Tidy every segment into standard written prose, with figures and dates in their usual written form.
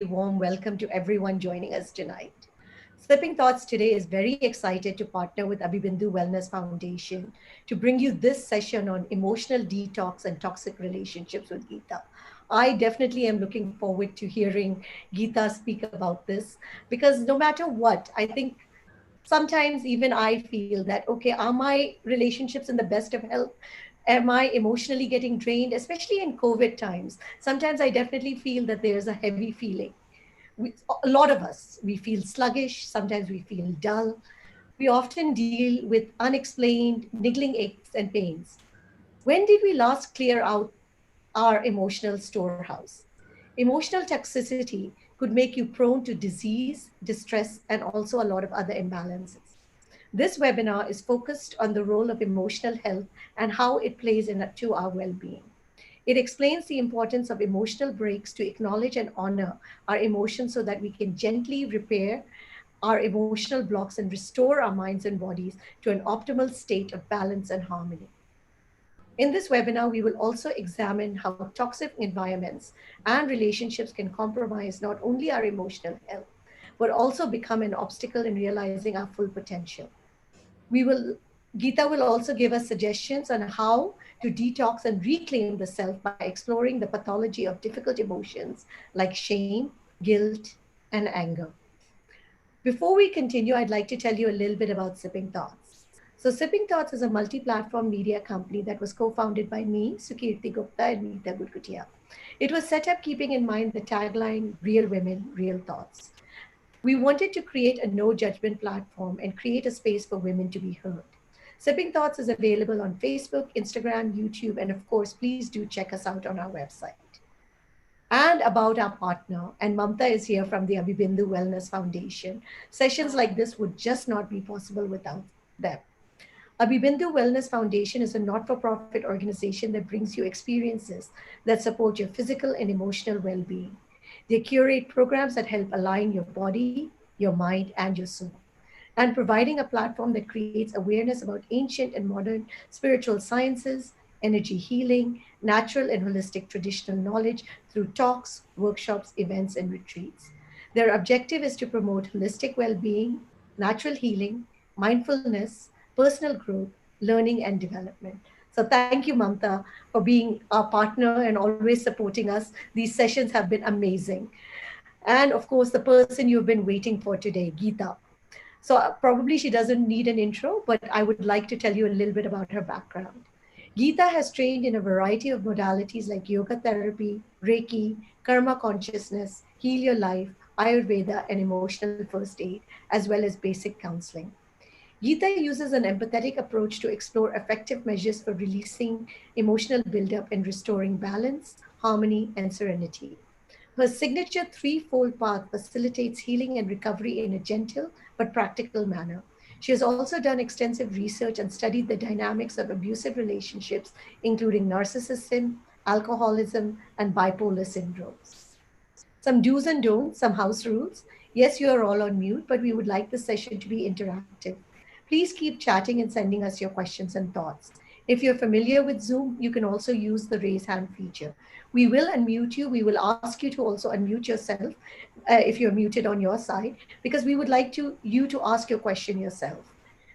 warm welcome to everyone joining us tonight. Slipping Thoughts today is very excited to partner with AbhiBindu Wellness Foundation to bring you this session on emotional detox and toxic relationships with Geeta. I definitely am looking forward to hearing Geeta speak about this because no matter what, I think sometimes even I feel that, okay, are my relationships in the best of health? Am I emotionally getting drained, especially in COVID times? Sometimes I definitely feel that there's a heavy feeling. A lot of us, we feel sluggish, sometimes we feel dull. We often deal with unexplained niggling aches and pains. When did we last clear out our emotional storehouse? Emotional toxicity could make you prone to disease, distress, and also a lot of other imbalances. This webinar is focused on the role of emotional health and how it plays into our well being. It explains the importance of emotional breaks to acknowledge and honor our emotions so that we can gently repair our emotional blocks and restore our minds and bodies to an optimal state of balance and harmony. In this webinar, we will also examine how toxic environments and relationships can compromise not only our emotional health, but also become an obstacle in realizing our full potential. We will Geeta will also give us suggestions on how to detox and reclaim the self by exploring the pathology of difficult emotions like shame, guilt, and anger. Before we continue, I'd like to tell you a little bit about Sipping Thoughts. So, Sipping Thoughts is a multi platform media company that was co founded by me, Sukirti Gupta, and Meeta Gurgutia. It was set up keeping in mind the tagline Real Women, Real Thoughts. We wanted to create a no judgment platform and create a space for women to be heard. Sipping Thoughts is available on Facebook, Instagram, YouTube, and of course, please do check us out on our website. And about our partner, and Mamta is here from the AbhiBindu Wellness Foundation. Sessions like this would just not be possible without them. AbhiBindu Wellness Foundation is a not for profit organization that brings you experiences that support your physical and emotional well being. They curate programs that help align your body, your mind, and your soul, and providing a platform that creates awareness about ancient and modern spiritual sciences, energy healing, natural and holistic traditional knowledge through talks, workshops, events, and retreats. Their objective is to promote holistic well being, natural healing, mindfulness, personal growth, learning, and development. So, thank you, Mamta, for being our partner and always supporting us. These sessions have been amazing. And of course, the person you've been waiting for today, Geeta. So probably she doesn't need an intro, but I would like to tell you a little bit about her background. Geeta has trained in a variety of modalities like yoga therapy, Rekhi, karma consciousness, heal your life, Ayurveda, and emotional first aid, as well as basic counseling. Geeta uses an empathetic approach to explore effective measures for releasing emotional buildup and restoring balance, harmony, and serenity. Her signature threefold path facilitates healing and recovery in a gentle but practical manner. She has also done extensive research and studied the dynamics of abusive relationships, including narcissism, alcoholism, and bipolar syndromes. Some do's and don'ts, some house rules. Yes, you are all on mute, but we would like the session to be interactive. Please keep chatting and sending us your questions and thoughts. If you're familiar with Zoom, you can also use the raise hand feature. We will unmute you. We will ask you to also unmute yourself if you're muted on your side, because we would like you to ask your question yourself.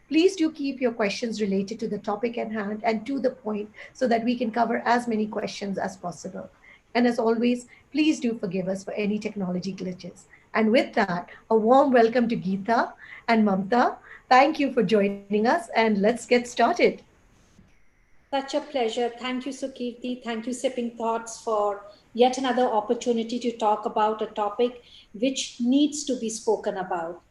Please do keep your questions related to the topic at hand and to the point so that we can cover as many questions as possible. And as always, please do forgive us for any technology glitches. And with that, a warm welcome to Geeta and Mamta. Thank you for joining us, and let's get started. Such a pleasure. Thank you, Sukirti. Thank you, Sipping Thoughts, for yet another opportunity to talk about a topic which needs to be spoken about.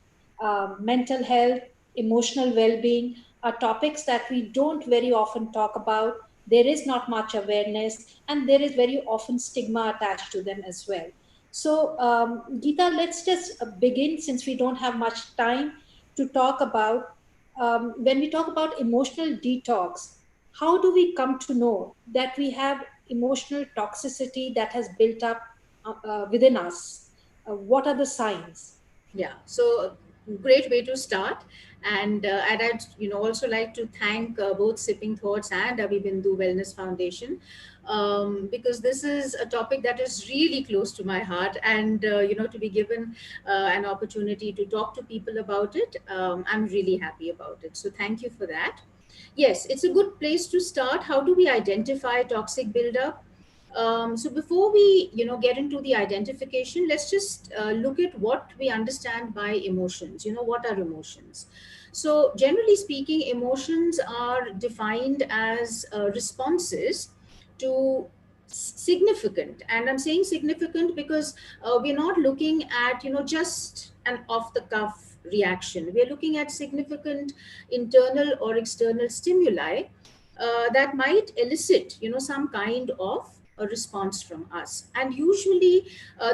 Mental health, emotional well being are topics that we don't very often talk about. There is not much awareness, and there is very often stigma attached to them as well. So, Geeta, let's just begin since we don't have much time to talk about. When we talk about emotional detox, how do we come to know that we have emotional toxicity that has built up within us? What are the signs? Yeah, so great way to start. And I'd also like to thank both Sipping Thoughts and AbhiBindu Wellness Foundation because this is a topic that is really close to my heart. And, to be given an opportunity to talk to people about it, I'm really happy about it. So thank you for that. Yes, it's a good place to start. How do we identify toxic buildup? So before we, get into the identification, let's just look at what we understand by emotions. What are emotions? So generally speaking, emotions are defined as responses to significant, and I'm saying significant because we're not looking at, just an off the cuff reaction. We're looking at significant internal or external stimuli that might elicit, some kind of a response from us. And usually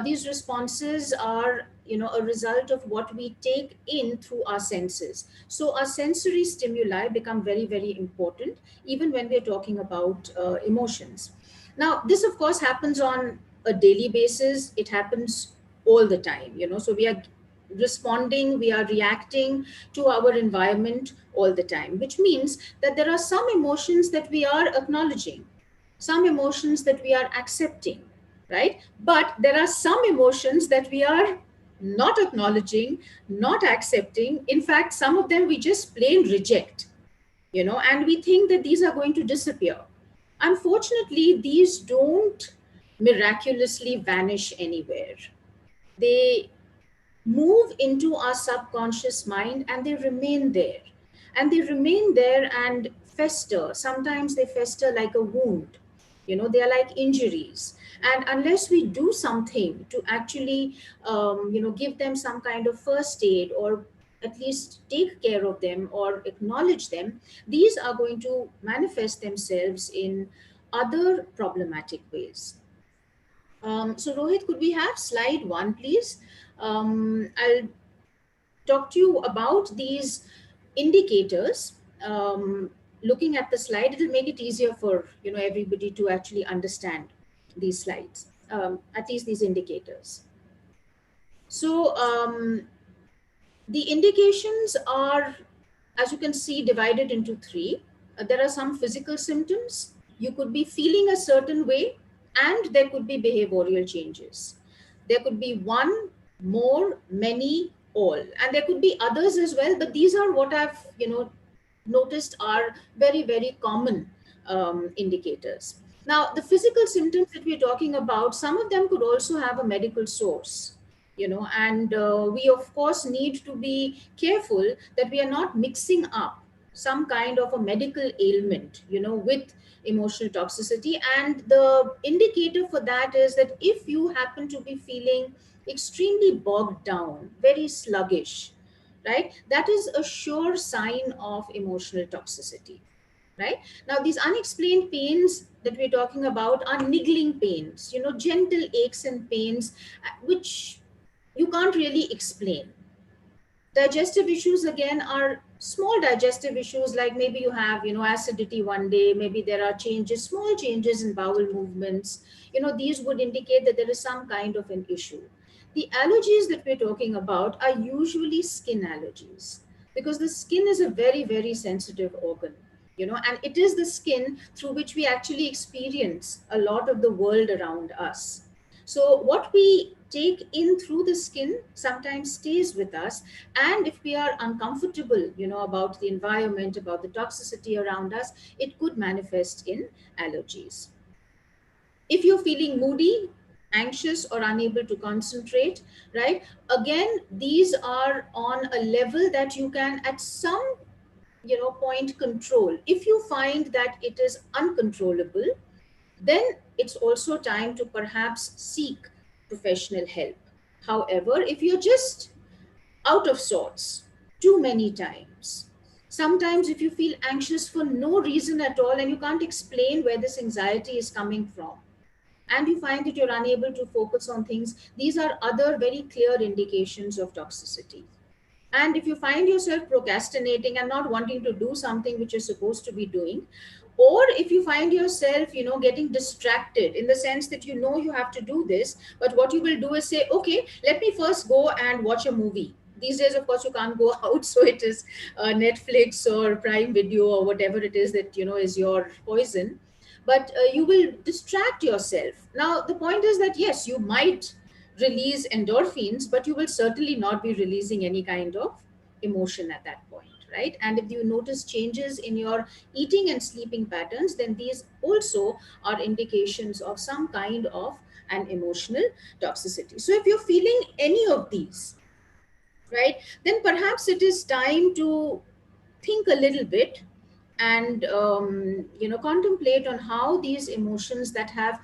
these responses are, a result of what we take in through our senses. So our sensory stimuli become very, very important even when we're talking about emotions. Now this of course happens on a daily basis. It happens all the time, so we are responding, we are reacting to our environment all the time, which means that there are some emotions that we are acknowledging, some emotions that we are accepting, right? But there are some emotions that we are not acknowledging, not accepting. In fact, some of them we just plain reject, and we think that these are going to disappear. Unfortunately, these don't miraculously vanish anywhere. They move into our subconscious mind and they remain there. And they remain there and fester. Sometimes they fester like a wound. They are like injuries. And unless we do something to actually, give them some kind of first aid, or at least take care of them or acknowledge them, these are going to manifest themselves in other problematic ways. So Rohit, could we have slide one, please? I'll talk to you about these indicators. Looking at the slide, it'll make it easier for everybody to actually understand these slides, at least these indicators. So the indications are, as you can see, divided into three. There are some physical symptoms. You could be feeling a certain way, and there could be behavioral changes. There could be one, more, many, all, and there could be others as well. But these are what I've noticed are very, very common indicators. Now, the physical symptoms that we're talking about, some of them could also have a medical source, and we of course need to be careful that we are not mixing up some kind of a medical ailment, with emotional toxicity. And the indicator for that is that if you happen to be feeling extremely bogged down, very sluggish, right, that is a sure sign of emotional toxicity. Right now, these unexplained pains that we're talking about are niggling pains, gentle aches and pains, which you can't really explain. Digestive issues again are small digestive issues, like maybe you have acidity one day, maybe there are changes, small changes in bowel movements. These would indicate that there is some kind of an issue. The allergies that we're talking about are usually skin allergies, because the skin is a very, very sensitive organ, and it is the skin through which we actually experience a lot of the world around us. So what we take in through the skin sometimes stays with us. And if we are uncomfortable, about the environment, about the toxicity around us, it could manifest in allergies. If you're feeling moody, anxious, or unable to concentrate, right, again, these are on a level that you can at some point control. If you find that it is uncontrollable, then it's also time to perhaps seek professional help. However, if you're just out of sorts too many times, sometimes if you feel anxious for no reason at all and you can't explain where this anxiety is coming from, and you find that you're unable to focus on things, these are other very clear indications of toxicity. And if you find yourself procrastinating and not wanting to do something which you're supposed to be doing, or if you find yourself, getting distracted in the sense that you have to do this, but what you will do is say, okay, let me first go and watch a movie. These days, of course, you can't go out, so it is Netflix or Prime Video or whatever it is that is your poison. but you will distract yourself. Now, the point is that yes, you might release endorphins, but you will certainly not be releasing any kind of emotion at that point, right? And if you notice changes in your eating and sleeping patterns, then these also are indications of some kind of an emotional toxicity. So if you're feeling any of these, right, then perhaps it is time to think a little bit and contemplate on how these emotions that have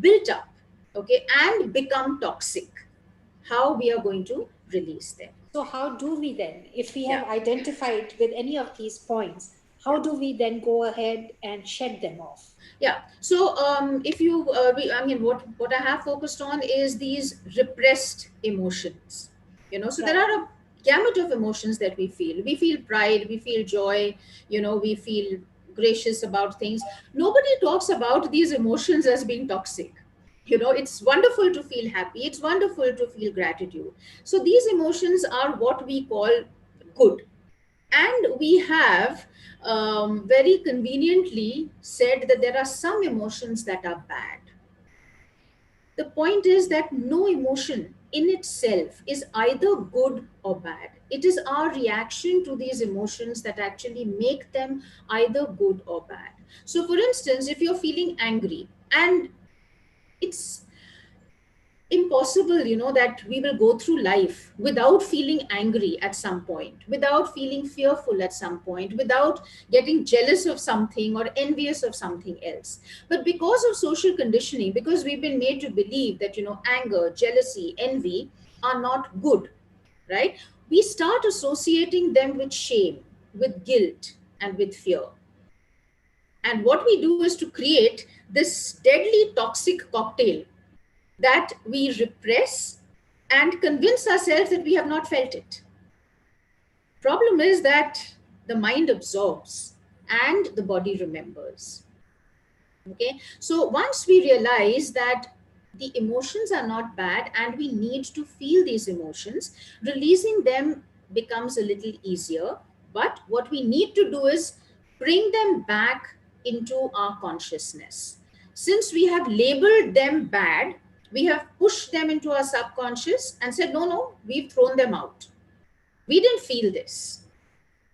built up, okay, and become toxic, how we are going to release them. So, how do we then, if we have Yeah, identified with any of these points, yeah. how do we then go ahead and shed them off? Yeah. So, if you, I mean, what I have focused on is these repressed emotions. So there Right. are a gamut of emotions that we feel. We feel pride, we feel joy. We feel gracious about things. Nobody talks about these emotions as being toxic. It's wonderful to feel happy. It's wonderful to feel gratitude. So these emotions are what we call good, and we have very conveniently said that there are some emotions that are bad. The point is that no emotion in itself is either good or bad. It is our reaction to these emotions that actually make them either good or bad. So, for instance, if you're feeling angry, and it's impossible, that we will go through life without feeling angry at some point, without feeling fearful at some point, without getting jealous of something or envious of something else. But because of social conditioning, because we've been made to believe that, anger, jealousy, envy are not good, right? We start associating them with shame, with guilt, and with fear. And what we do is to create this deadly toxic cocktail that we repress and convince ourselves that we have not felt it. Problem is that the mind absorbs and the body remembers. Okay, so once we realize that the emotions are not bad and we need to feel these emotions, releasing them becomes a little easier. But what we need to do is bring them back into our consciousness. Since we have labeled them bad, we have pushed them into our subconscious and said, no, no, we've thrown them out. We didn't feel this,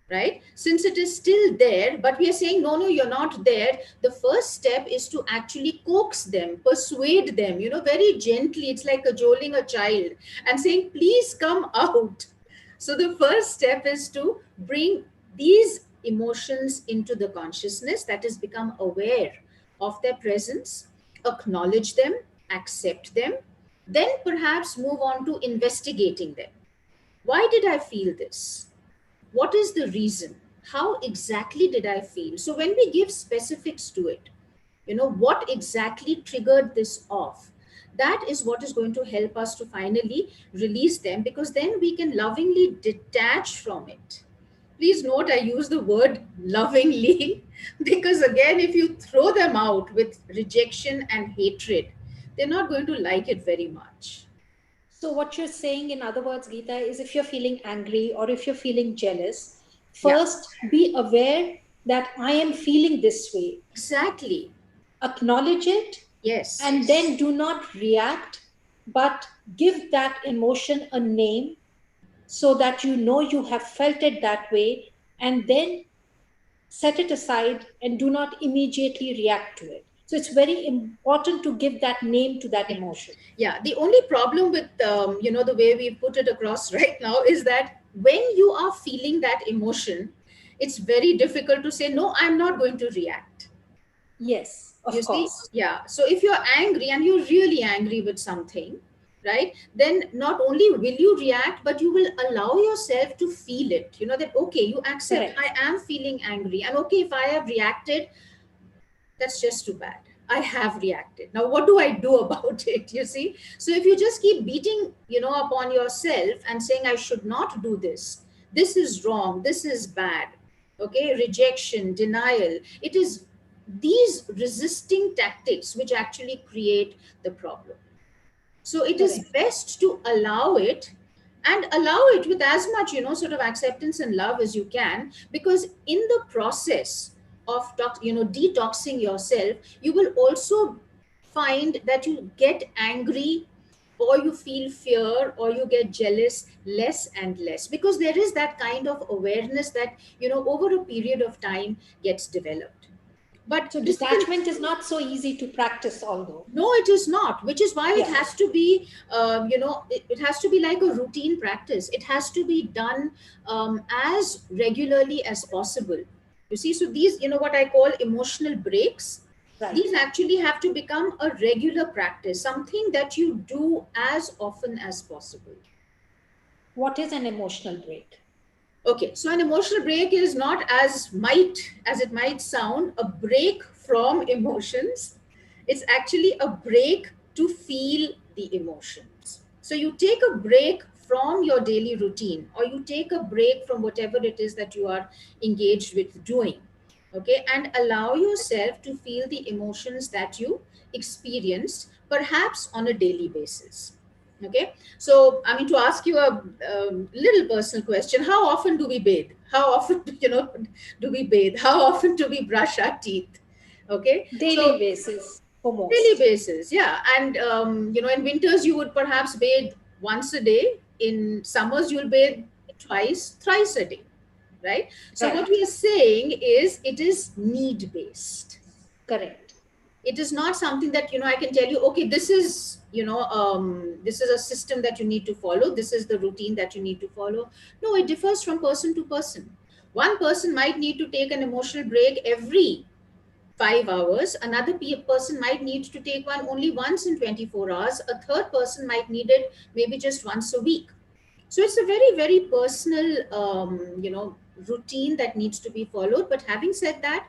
right? Since it is still there, but we are saying, no, no, you're not there. The first step is to actually coax them, persuade them, very gently. It's like cajoling a child and saying, please come out. So the first step is to bring these emotions into the consciousness, that is, become aware of their presence, acknowledge them, accept them, then perhaps move on to investigating them. Why did I feel this? What is the reason? How exactly did I feel? So when we give specifics to it, what exactly triggered this off, that is what is going to help us to finally release them, because then we can lovingly detach from it. Please note, I use the word lovingly because, again, if you throw them out with rejection and hatred, they're not going to like it very much. So, what you're saying, in other words, Geeta, is if you're feeling angry or if you're feeling jealous, Yeah, first be aware that I am feeling this way, exactly. acknowledge it, Yes. and then do not react, but give that emotion a name so that you know you have felt it that way, and then set it aside and do not immediately react to it. So it's very important to give that name to that Yeah. emotion. Yeah. The only problem with the way we put it across right now is that when you are feeling that emotion, it's very difficult to say no. I'm not going to react. Yes, You of see, course. yeah. So if you're angry and you're really angry with something, right? Then not only will you react, but you will allow yourself to feel it. That okay, you accept I Correct. am feeling angry, and okay, if I have reacted, that's just too bad. I have reacted. Now what do I do about it? You see? So if you just keep beating, upon yourself and saying, I should not do this, this is wrong, this is bad, okay, rejection, denial, it is these resisting tactics which actually create the problem. So it is Correct. best to allow it, and allow it with as much, sort of acceptance and love as you can, because in the process, of detoxing yourself, you will also find that you get angry, or you feel fear, or you get jealous less and less, because there is that kind of awareness that over a period of time gets developed. But So this is detachment is not so easy to practice, although. no, it is not, which is why it Yeah, has to be, it has to be like a routine practice. It has to be done as regularly as possible. You see, so these, what I call emotional breaks, right. these actually have to become a regular practice, something that you do as often as possible. What is an emotional break? Okay, so an emotional break is not as it might sound, a break from emotions. It's actually a break to feel the emotions. So you take a break from your daily routine, or you take a break from whatever it is that you are engaged with doing, okay, and allow yourself to feel the emotions that you experienced, perhaps on a daily basis. Okay, so I mean, to ask you a little personal question: how often do we bathe? How often do we bathe? How often do we brush our teeth? Okay, Daily so basis for daily most. basis, yeah. And in winters you would perhaps bathe once a day. In summers you'll bathe twice, thrice a day, right? So what Right. we are saying is it is need based. Correct. It is not something that I can tell you, okay, this is this is a system that you need to follow, this is the routine that you need to follow. No, it differs from person to person. One person might need to take an emotional break every 5 hours, another person might need to take one only once in 24 hours, a third person might need it maybe just once a week. So it's a very, very personal routine that needs to be followed. But having said that,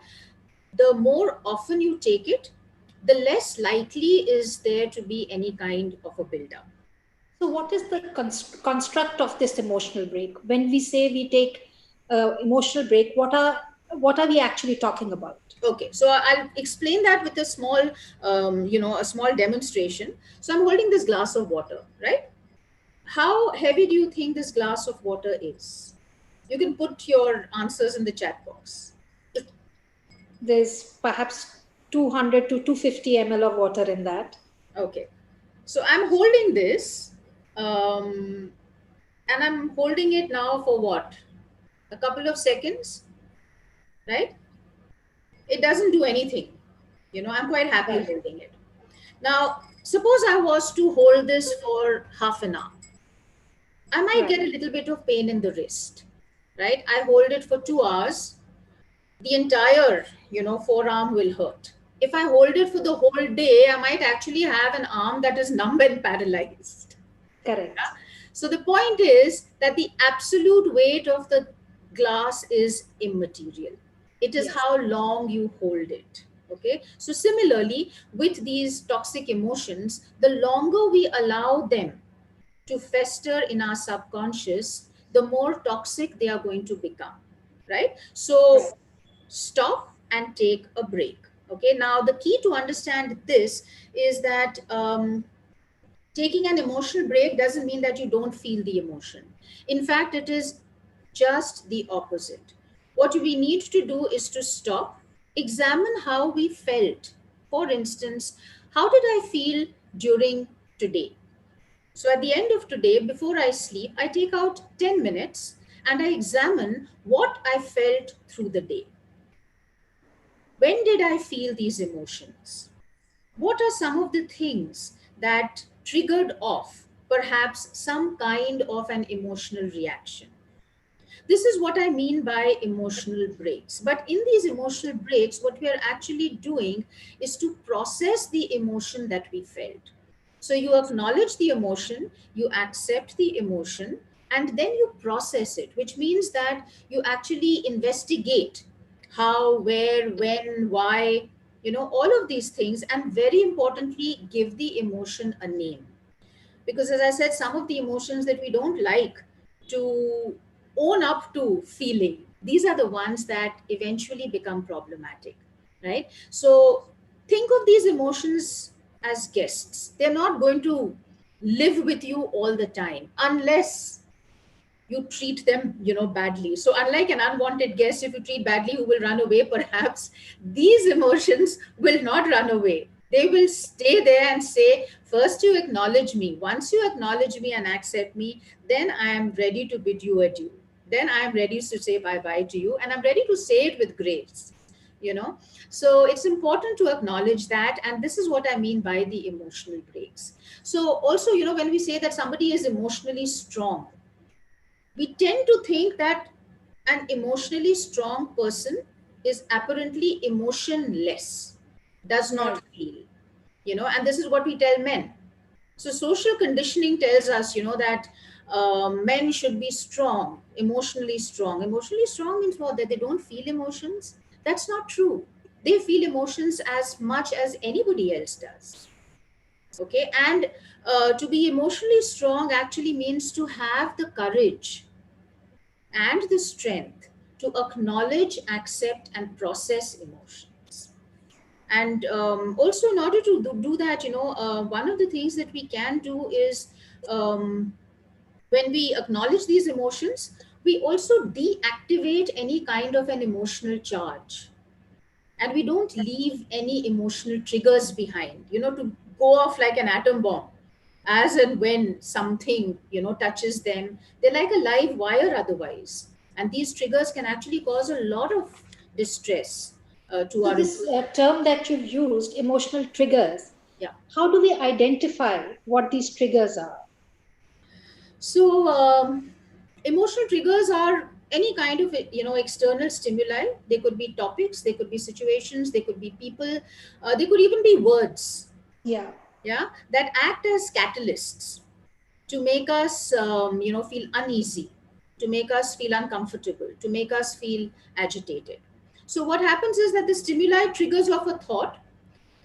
the more often you take it, the less likely is there to be any kind of a buildup. So, what is the construct of this emotional break? When we say we take emotional break, what are we actually talking about? Okay, so I'll explain that with a small, a small demonstration. So I'm holding this glass of water, right? How heavy do you think this glass of water is? You can put your answers in the chat box. There's perhaps 200 to 250 ml of water in that. Okay, so I'm holding this, um, and I'm holding it now for what? A couple of seconds, right? It doesn't do anything. I'm quite happy Right. holding it. Now, suppose I was to hold this for half an hour. I might get Right. a little bit of pain in the wrist, right? I hold it for 2 hours, the entire, forearm will hurt. If I hold it for the whole day, I might actually have an arm that is numb and paralyzed. Correct. So the point is that the absolute weight of the glass is immaterial. It is Yes. how long you hold it. Okay. So similarly, with these toxic emotions, the longer we allow them to fester in our subconscious, the more toxic they are going to become. Right. Right. So stop and take a break. Okay. Now, the key to understand this is that taking an emotional break doesn't mean that you don't feel the emotion. In fact, it is just the opposite. What we need to do is to stop, examine how we felt. For instance, how did I feel during today? So at the end of today, before I sleep, I take out 10 minutes and I examine what I felt through the day. When did I feel these emotions? What are some of the things that triggered off perhaps some kind of an emotional reaction? This is what I mean by emotional breaks. But in these emotional breaks, what we are actually doing is to process the emotion that we felt. So you acknowledge the emotion, you accept the emotion, and then you process it, which means that you actually investigate how, where, when, why, all of these things, and very importantly, give the emotion a name. Because as I said, some of the emotions that we don't like to own up to feeling, these are the ones that eventually become problematic, right? So think of these emotions as guests. They're not going to live with you all the time, unless you treat them, badly. So unlike an unwanted guest, if you treat badly, who will run away, perhaps these emotions will not run away. They will stay there and say, first you acknowledge me. Once you acknowledge me and accept me, then I am ready to bid you adieu. Then I am ready to say bye bye to you, and I'm ready to say it with grace. You know, so it's important to acknowledge that, and this is what I mean by the emotional breaks. So also, when we say that somebody is emotionally strong, we tend to think that an emotionally strong person is apparently emotionless, does not Right. feel, and this is what we tell men. So social conditioning tells us, that men should be strong, emotionally strong. Emotionally strong means what? That they don't feel emotions? That's not true. They feel emotions as much as anybody else does. Okay, and to be emotionally strong actually means to have the courage and the strength to acknowledge, accept, and process emotions. And also, in order to do that, one of the things that we can do is, um, when we acknowledge these emotions, we also deactivate any kind of an emotional charge, and we don't leave any emotional triggers behind, to go off like an atom bomb as and when something, touches them. They're like a live wire otherwise, and these triggers can actually cause a lot of distress to So our. this term that you've used, emotional triggers, Yeah. how do we identify what these triggers are? So, emotional triggers are any kind of, external stimuli. They could be topics, they could be situations, they could be people, they could even be words. Yeah. Yeah, that act as catalysts to make us, feel uneasy, to make us feel uncomfortable, to make us feel agitated. So what happens is that the stimuli triggers off a thought.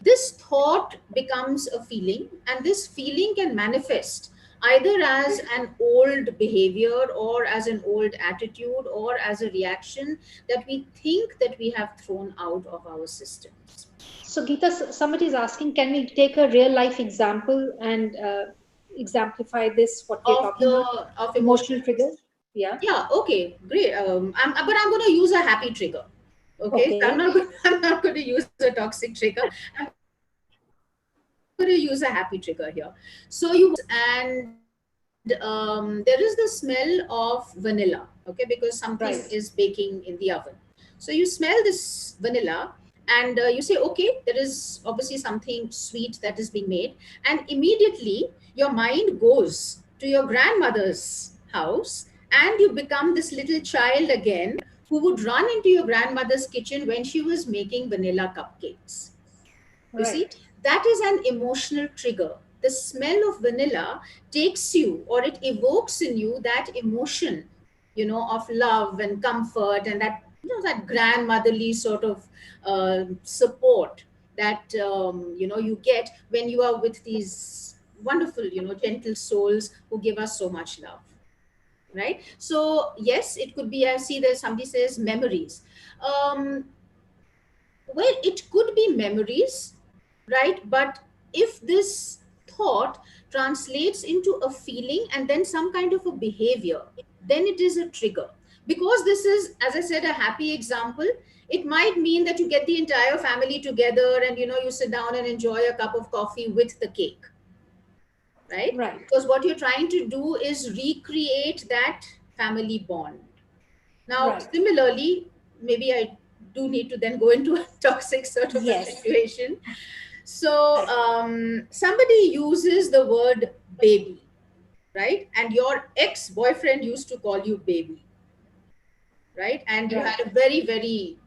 This thought becomes a feeling, and this feeling can manifest either as an old behavior, or as an old attitude, or as a reaction that we think that we have thrown out of our systems. So Geeta, somebody is asking, can we take a real life example and exemplify this, what we're Of talking the about? of Emotional emotions. triggers? Yeah. Yeah, okay, great. But I'm going to use a happy trigger. Okay, so Okay. I'm not going to use a toxic trigger. I'm going to use a happy trigger here. So you and there is the smell of vanilla. Okay, because something is Right. baking in the oven. So you smell this vanilla, and you say, okay, there is obviously something sweet that is being made, and immediately your mind goes to your grandmother's house, and you become this little child again who would run into your grandmother's kitchen when she was making vanilla cupcakes. You see, Right. that is an emotional trigger. The smell of vanilla takes you, or it evokes in you, that emotion, of love and comfort, and that, that grandmotherly sort of support that, you get when you are with these wonderful, gentle souls who give us so much love. Right. So yes, it could be. I see that somebody says memories. Um, well, it could be memories, right? But if this thought translates into a feeling and then some kind of a behavior, then it is a trigger. Because this is, as I said, a happy example, it might mean that you get the entire family together and, you sit down and enjoy a cup of coffee with the cake, right? Right. Because what you're trying to do is recreate that family bond. Now, Right. similarly, maybe I do need to then go into a toxic sort of a Yes. situation. So, somebody uses the word baby, right? And your ex boyfriend used to call you baby, right? And you Right. had a very, very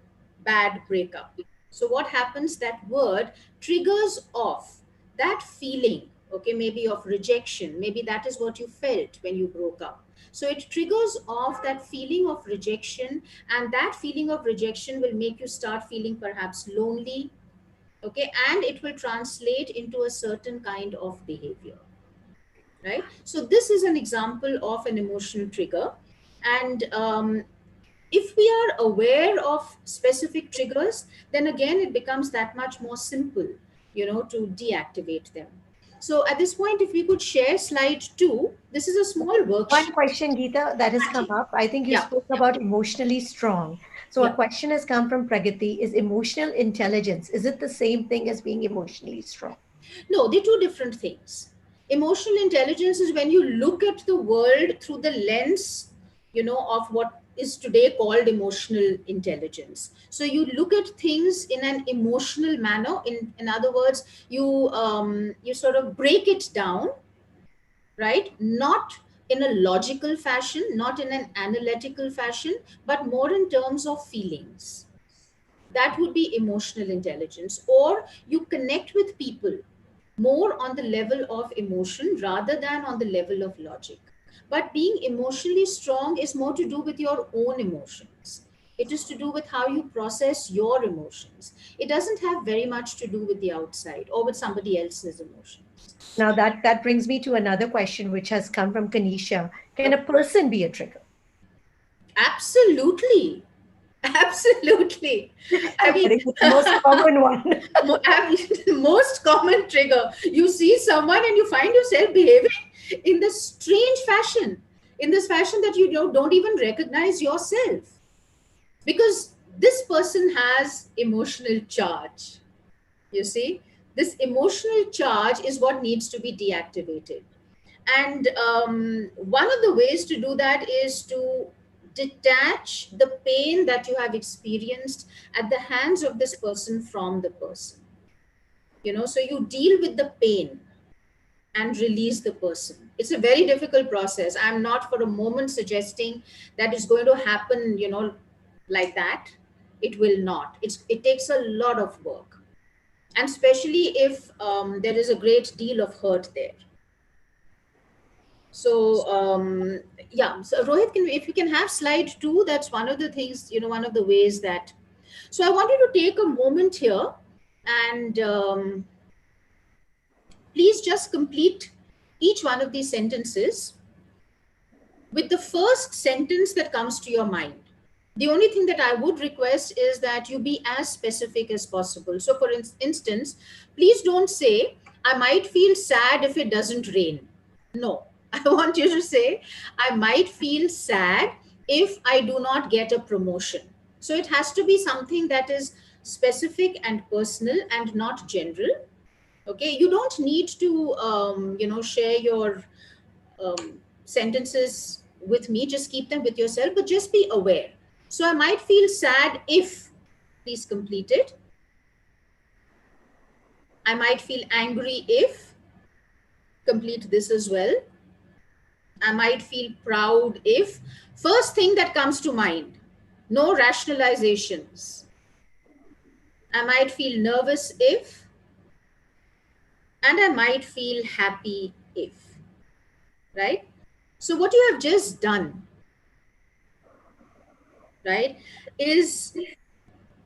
bad breakup. So, what happens? That word triggers off that feeling, okay, maybe of rejection. Maybe that is what you felt when you broke up. So, it triggers off that feeling of rejection, and that feeling of rejection will make you start feeling perhaps lonely, okay, and it will translate into a certain kind of behavior, right? So, this is an example of an emotional trigger. And if we are aware of specific triggers, then again it becomes that much more simple, to deactivate them. So at this point, if we could share slide 2, this is a small One worksheet. question, Geeta, that has come up. I think you Yeah, spoke about emotionally strong. So a yeah. question has come from Pragati. Is emotional intelligence, is it the same thing as being emotionally strong? No, they're two different things. Emotional intelligence is when you look at the world through the lens, of what is today called emotional intelligence. So you look at things in an emotional manner. In other words, you sort of break it down, right? Not in a logical fashion, not in an analytical fashion, but more in terms of feelings. That would be emotional intelligence. Or you connect with people more on the level of emotion rather than on the level of logic. But being emotionally strong is more to do with your own emotions. It is to do with how you process your emotions. It doesn't have very much to do with the outside or with somebody else's emotions. Now that brings me to another question which has come from Kanisha. Can a Okay. person be a trigger? Absolutely. Absolutely. I I mean, think it's the most common one. most common trigger. You see someone and you find yourself behaving in this strange fashion, in this fashion that you don't even recognize yourself. Because this person has emotional charge. You see, this emotional charge is what needs to be deactivated. And one of the ways to do that is to detach the pain that you have experienced at the hands of this person from the person. So you deal with the pain and release the person. It's a very difficult process. I'm not for a moment suggesting that it's going to happen, like that. It will not. It takes a lot of work, and especially if there is a great deal of hurt there. So yeah, so Rohit, if you can have slide 2, that's one of the things, one of the ways that. So I want you to take a moment here and please just complete each one of these sentences with the first sentence that comes to your mind. The only thing that I would request is that you be as specific as possible. So, for instance, please don't say, I might feel sad if it doesn't rain. No, I want you to say, I might feel sad if I do not get a promotion. So, it has to be something that is specific and personal and not general. Okay, you don't need to, share your sentences with me. Just keep them with yourself, but just be aware. So I might feel sad if, please complete it. I might feel angry if, complete this as well. I might feel proud if, first thing that comes to mind, no rationalizations. I might feel nervous if, and I might feel happy if, right? So what you have just done, right, is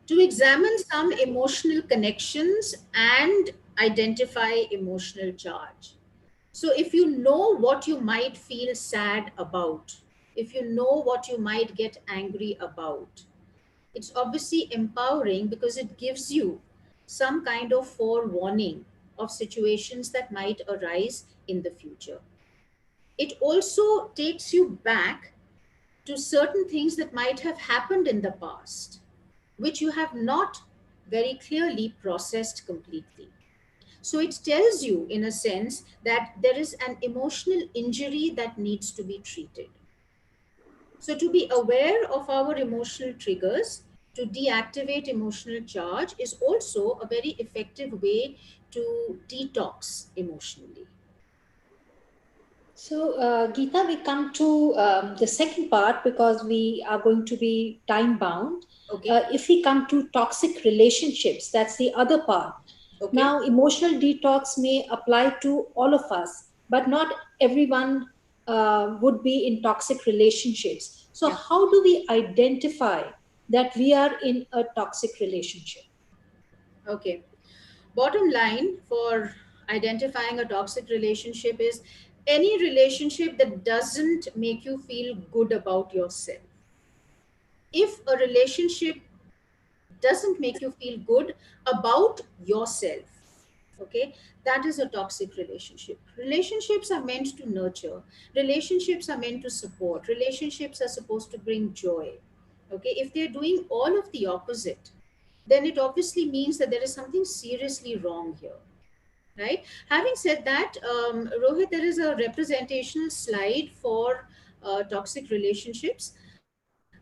to examine some emotional connections and identify emotional charge. So, if you know what you might feel sad about, if you know what you might get angry about, it's obviously empowering because it gives you some kind of forewarning of situations that might arise in the future. It also takes you back to certain things that might have happened in the past which you have not very clearly processed completely. So it tells you, in a sense, that there is an emotional injury that needs to be treated. So to be aware of our emotional triggers, to deactivate emotional charge, is also a very effective way to detox emotionally. So, Geeta, we come to the second part because we are going to be time bound. Okay, If we come to toxic relationships, that's the other part. okay, Now, emotional detox may apply to all of us, but not everyone would be in toxic relationships. So, yeah, how do we identify that we are in a toxic relationship? okay. Bottom line for identifying a toxic relationship is any relationship that doesn't make you feel good about yourself. If a relationship doesn't make you feel good about yourself, Okay, that is a toxic relationship. Relationships are meant to nurture, relationships are meant to support, relationships are supposed to bring joy. Okay, if they're doing all of the opposite, then it obviously means that there is something seriously wrong here, right? Having said that, Rohit, there is a representational slide for toxic relationships.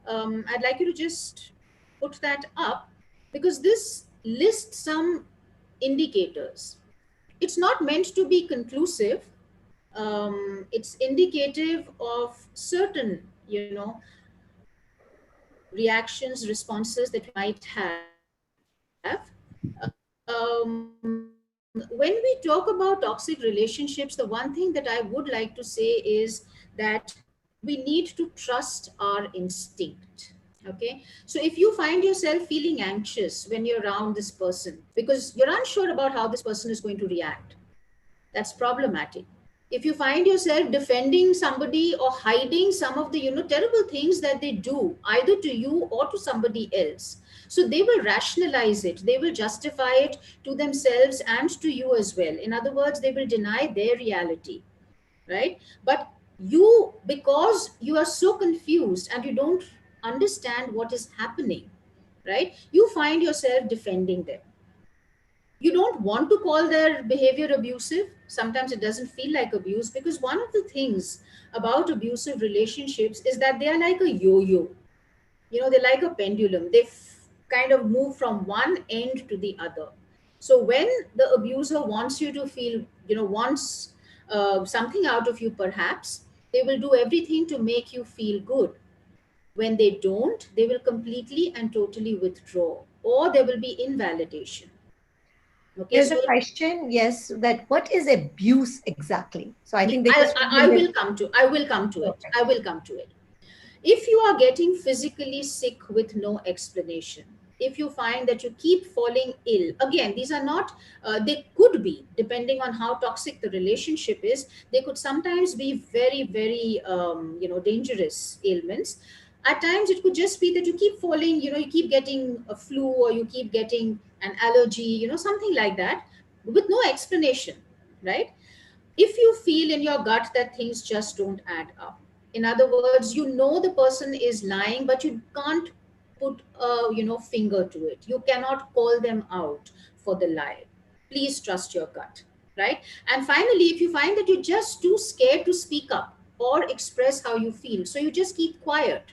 I'd like you to just put that up, because this lists some indicators. It's not meant to be conclusive. It's indicative of certain, reactions, responses that we might have. When we talk about toxic relationships, the one thing that I would like to say is that we need to trust our instinct. Okay, so if you find yourself feeling anxious when you're around this person because you're unsure about how this person is going to react, that's problematic. If you find yourself defending somebody or hiding some of the terrible things that they do either to you or to somebody else, so they will rationalize it, they will justify it to themselves and to you as well. In other words, they will deny their reality, right? But you, because you are so confused and you don't understand what is happening, right, you find yourself defending them. You don't want to call their behavior abusive. Sometimes it doesn't feel like abuse, because one of the things about abusive relationships is that they are like a yo-yo. They're like a pendulum. They kind of move from one end to the other. So when the abuser wants you to feel, wants something out of you, perhaps they will do everything to make you feel good. When they don't, they will completely and totally withdraw, or there will be invalidation. Okay, There's so a question, yes, that what is abuse exactly? So I think they I, just I want will come to, I will come to it. to. I will come to it. If you are getting physically sick with no explanation, if you find that you keep falling ill, again, these are not, they could be, depending on how toxic the relationship is, they could sometimes be very, very, dangerous ailments. At times, it could just be that you keep falling, you keep getting a flu, or you keep getting an allergy, something like that, with no explanation, right? If you feel in your gut that things just don't add up, in other words, the person is lying, but you can't put a finger to it, you cannot call them out for the lie, please trust your gut, right? And finally, if you find that you're just too scared to speak up or express how you feel, so you just keep quiet.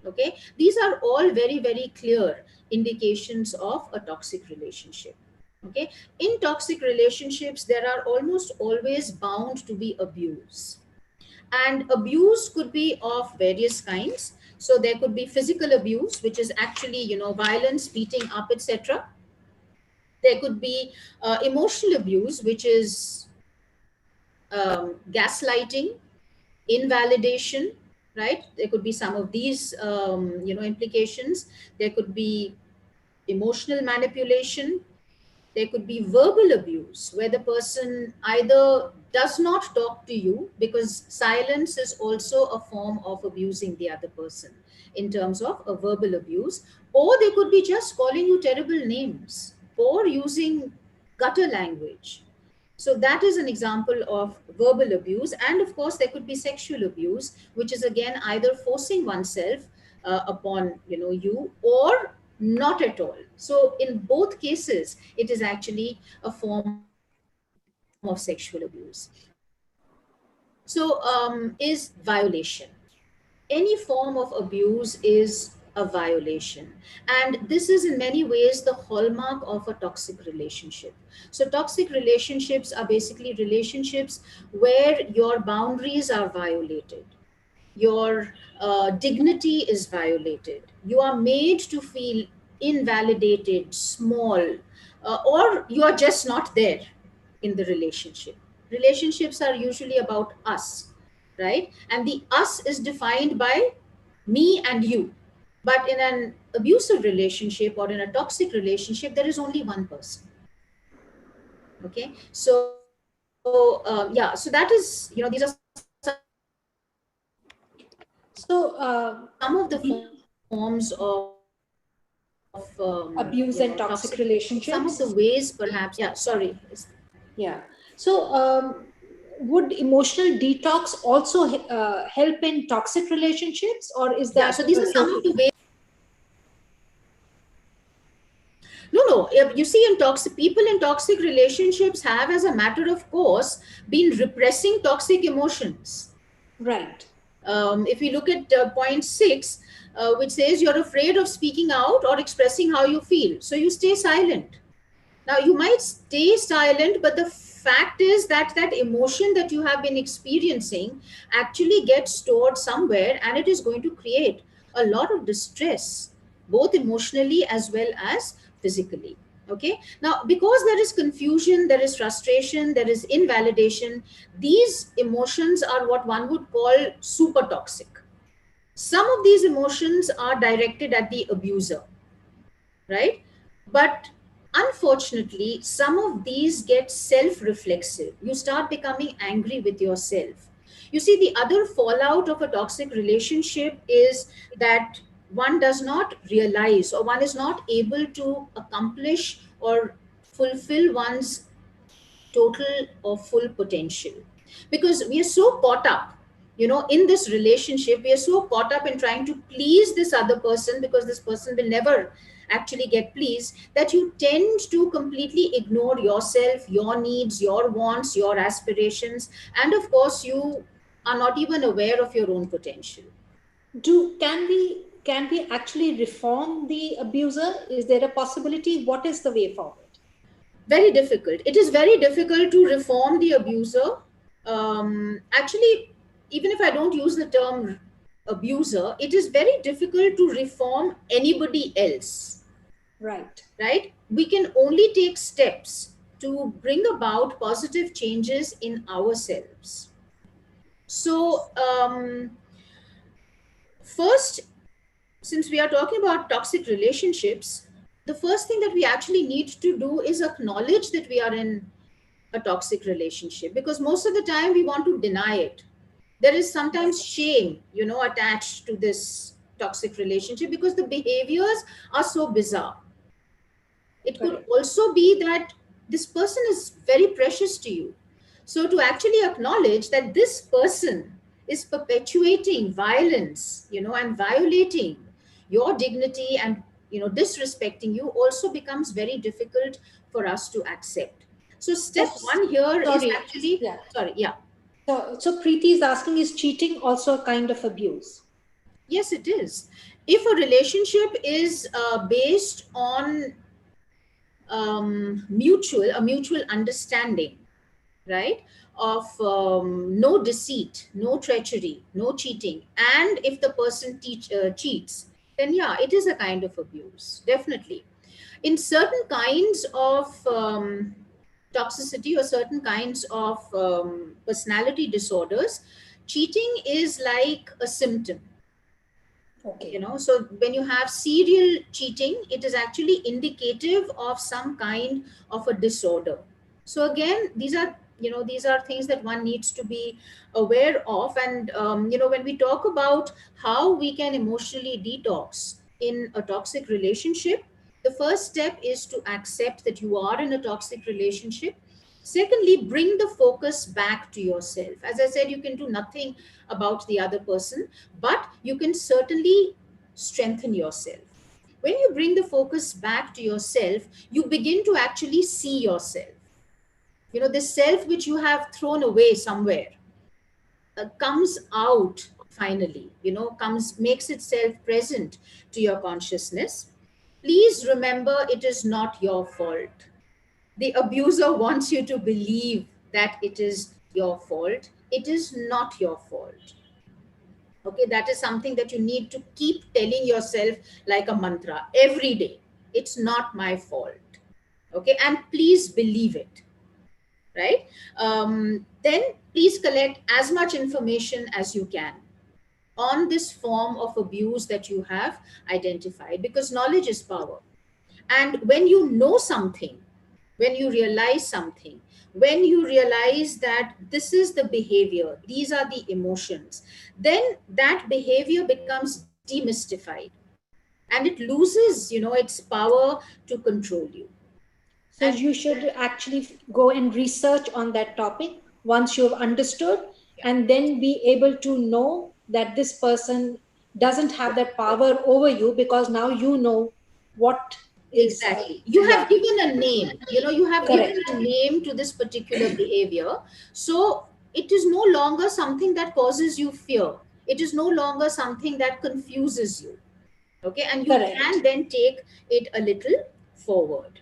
Okay, these are all very, very clear indications of a toxic relationship. Okay, in toxic relationships there are almost always bound to be abuse, and abuse could be of various kinds. So there could be physical abuse, which is actually violence, beating up, etc. There could be emotional abuse, which is gaslighting, invalidation, right? There could be some of these implications. There could be emotional manipulation. There could be verbal abuse, where the person either does not talk to you, because silence is also a form of abusing the other person in terms of a verbal abuse, or they could be just calling you terrible names or using gutter language. So that is an example of verbal abuse. And of course, there could be sexual abuse, which is again either forcing oneself upon you, or not at all. So in both cases, it is actually a form of sexual abuse. So is violation. Any form of abuse is a violation. And this is in many ways the hallmark of a toxic relationship. So toxic relationships are basically relationships where your boundaries are violated, your dignity is violated, you are made to feel invalidated, small, or you are just not there in the relationship. Relationships are usually about us, right? And the us is defined by me and you. But in an abusive relationship or in a toxic relationship, there is only one person. Okay, so yeah, so that is, these are some of the forms of So, toxic relationships. the, Now, abuse and toxic toxic, some of the relationships. ways perhaps, yeah, sorry. Yeah. So, would emotional detox also help in toxic relationships, or is Yeah, that so these a are some of the separate? ways. No, you see, in toxic people in toxic relationships have, as a matter of course, been repressing toxic emotions. Right. If we look at point six, which says you're afraid of speaking out or expressing how you feel, so you stay silent. Now, you might stay silent, but the fact is that that emotion that you have been experiencing actually gets stored somewhere, and it is going to create a lot of distress, both emotionally as well as physically. Okay. Now, because there is confusion, there is frustration, there is invalidation, these emotions are what one would call super toxic. Some of these emotions are directed at the abuser, right? But unfortunately, some of these get self reflexive. You start becoming angry with yourself. You see, the other fallout of a toxic relationship is that one does not realize, or one is not able to accomplish or fulfill one's total or full potential, because we are so caught up, in this relationship. We are so caught up in trying to please this other person, because this person will never actually get pleased, that you tend to completely ignore yourself, your needs, your wants, your aspirations, and of course you are not even aware of your own potential. Can we actually reform the abuser? Is there a possibility? What is the way forward? Very difficult. It is very difficult to reform the abuser. Actually, even if I don't use the term abuser, it is very difficult to reform anybody else, Right. right? We can only take steps to bring about positive changes in ourselves. So, first, since we are talking about toxic relationships, the first thing that we actually need to do is acknowledge that we are in a toxic relationship, because most of the time we want to deny it. There is sometimes shame, attached to this toxic relationship, because the behaviors are so bizarre. It could Correct. also be that this person is very precious to you. So to actually acknowledge that this person is perpetuating violence, and violating your dignity, and disrespecting you, also becomes very difficult for us to accept. So So, step one here is sorry. actually, Yeah. sorry, yeah. So Preeti is asking, is cheating also a kind of abuse? Yes, it is. If a relationship is based on a mutual understanding, right, of no deceit, no treachery, no cheating, and if the person cheats, then yeah, it is a kind of abuse, definitely. In certain kinds of toxicity, or certain kinds of personality disorders, cheating is like a symptom. Okay. So when you have serial cheating, it is actually indicative of some kind of a disorder. So again, these are things that one needs to be aware of. And when we talk about how we can emotionally detox in a toxic relationship, the first step is to accept that you are in a toxic relationship. Secondly, bring the focus back to yourself. As I said, you can do nothing about the other person, but you can certainly strengthen yourself. When you bring the focus back to yourself, you begin to actually see yourself. This self which you have thrown away somewhere comes out finally, makes itself present to your consciousness. Please remember, it is not your fault. The abuser wants you to believe that it is your fault. It is not your fault. Okay, that is something that you need to keep telling yourself like a mantra every day. It's not my fault. Okay, and please believe it, right? Then please collect as much information as you can on this form of abuse that you have identified, because knowledge is power. And when you know something, when you realize something, when you realize that this is the behavior, these are the emotions, then that behavior becomes demystified. and it loses, its power to control you. So And you should actually go and research on that topic once you've understood, yeah, and then be able to know that this person doesn't have that power over you, because now you know what is, exactly. You yeah, have given a name, you have given correct, a name to this particular behavior. So it is no longer something that causes you fear. It is no longer something that confuses you. Okay. And you can correct. then take it a little forward.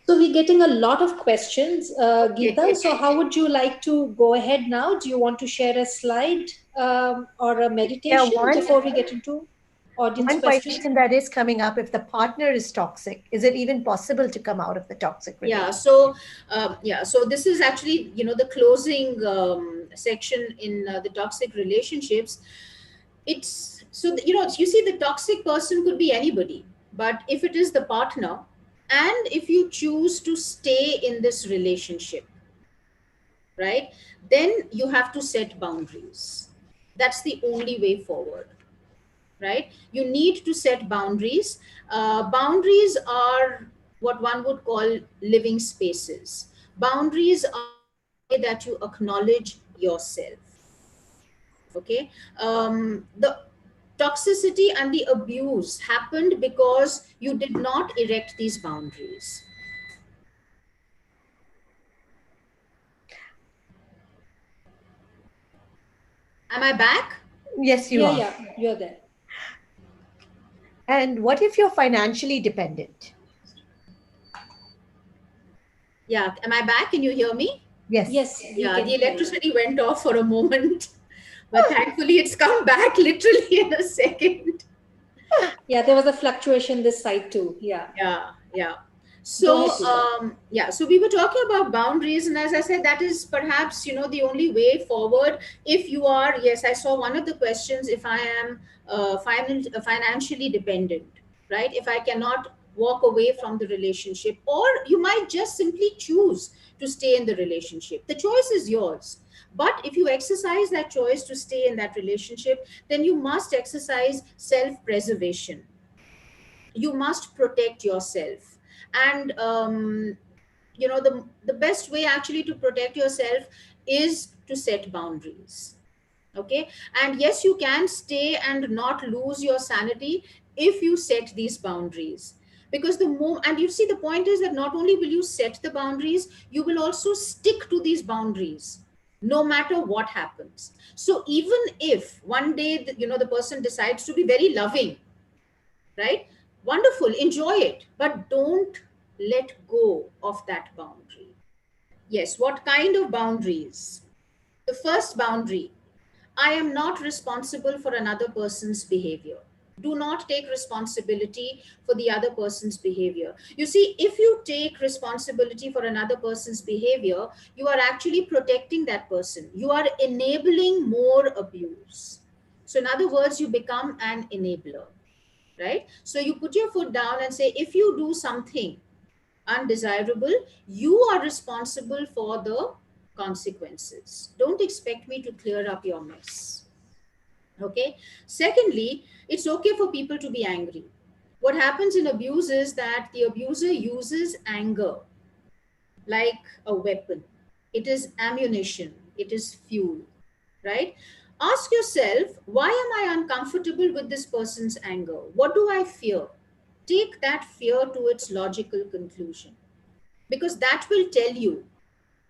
So we're getting a lot of questions, Geeta. Okay. So how would you like to go ahead now? Do you want to share a slide or a Yeah, meditation before we get into audience one questions? question that is coming up: if the partner is toxic, is it even possible to come out of the toxic Yeah. relationship? So this is actually, the closing section in the toxic relationships. It's so, you see, the toxic person could be anybody, but if it is the partner, and if you choose to stay in this relationship, right, then you have to set boundaries. That's the only way forward, right? You need to set boundaries. Boundaries are what one would call living spaces. Boundaries are the way that you acknowledge yourself. Okay. The toxicity and the abuse happened because you did not erect these boundaries. Am I back? Yes, you Yeah, are. yeah, you're there. And what if you're financially dependent? Yeah. Am I back? Can you hear me? Yes. Yes, we Yeah, can the hear you. electricity went off for a moment, but thankfully it's come back literally in a second. Yeah, there was a fluctuation this side too. Yeah. Yeah, yeah. Go ahead, So, Geeta. yeah, so we were talking about boundaries, and as I said, that is perhaps, the only way forward. If you are, yes, I saw one of the questions, if I am financially dependent, right? If I cannot walk away from the relationship, or you might just simply choose to stay in the relationship. The choice is yours. But if you exercise that choice to stay in that relationship, then you must exercise self preservation. You must protect yourself. And the best way actually to protect yourself is to set boundaries. Okay. And yes, you can stay and not lose your sanity if you set these boundaries. Because the more, and you see, the point is that not only will you set the boundaries, you will also stick to these boundaries no matter what happens. So even if one day the person decides to be very loving, right? Wonderful, enjoy it, but don't let go of that boundary. Yes, what kind of boundaries? The first boundary: I am not responsible for another person's behavior. Do not take responsibility for the other person's behavior. You see, if you take responsibility for another person's behavior, you are actually protecting that person. You are enabling more abuse. So, in other words, you become an enabler, right? So you put your foot down and say, if you do something undesirable, you are responsible for the consequences. Don't expect me to clear up your mess. Okay. Secondly, it's okay for people to be angry. What happens in abuse is that the abuser uses anger like a weapon. It is ammunition, it is fuel, right? Ask yourself, why am I uncomfortable with this person's anger? What do I fear? Take that fear to its logical conclusion, because that will tell you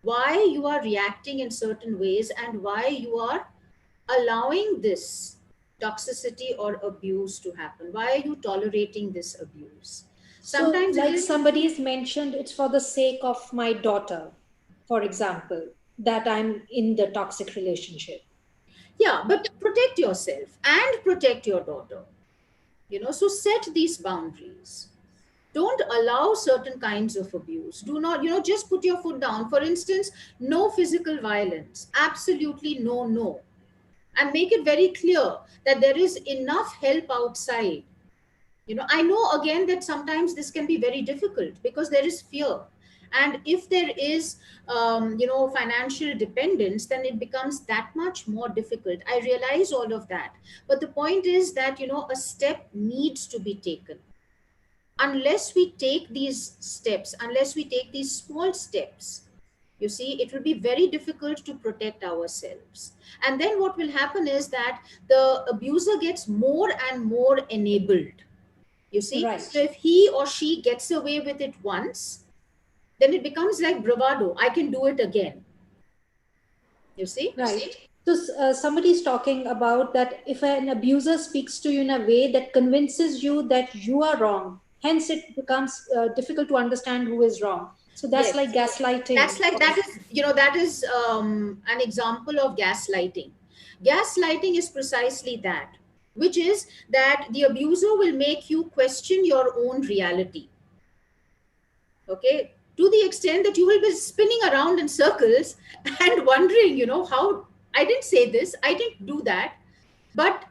why you are reacting in certain ways and why you are allowing this toxicity or abuse to happen. Why are you tolerating this abuse? So, Sometimes it like is. somebody has mentioned, it's for the sake of my daughter, for example, that I'm in the toxic relationship. Yeah, but protect yourself and protect your daughter. So set these boundaries. Don't allow certain kinds of abuse. Do not, just put your foot down. For instance, no physical violence. Absolutely no, no. And make it very clear that there is enough help outside. I know again that sometimes this can be very difficult because there is fear. And if there is, financial dependence, then it becomes that much more difficult. I realize all of that. But the point is that, a step needs to be taken. Unless we take these steps, unless we take these small steps, you see, it will be very difficult to protect ourselves. And then what will happen is that the abuser gets more and more enabled. You see, Right. so if he or she gets away with it once, then it becomes like bravado. I can do it again. You see? Right. So somebody is talking about that if an abuser speaks to you in a way that convinces you that you are wrong, hence it becomes difficult to understand who is wrong. So that's Yes. like gaslighting. That's like, that is an example of gaslighting. Gaslighting is precisely that, which is that the abuser will make you question your own reality. Okay, to the extent that you will be spinning around in circles and wondering, how I didn't say this, I didn't do that. But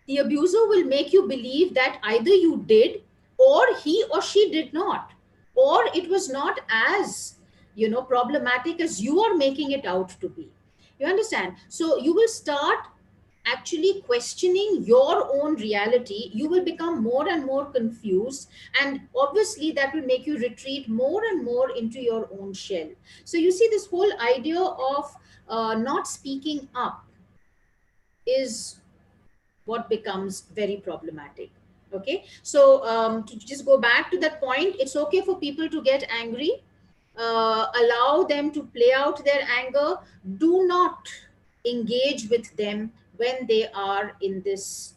the abuser will make you believe that either you did, or he or she did not, or it was not as, problematic as you are making it out to be. You understand? So you will start actually questioning your own reality. You will become more and more confused, and obviously that will make you retreat more and more into your own shell. So you see, this whole idea of not speaking up is what becomes very problematic. Okay, so to just go back to that point, it's okay for people to get angry. Allow them to play out their anger. Do not engage with them when they are in this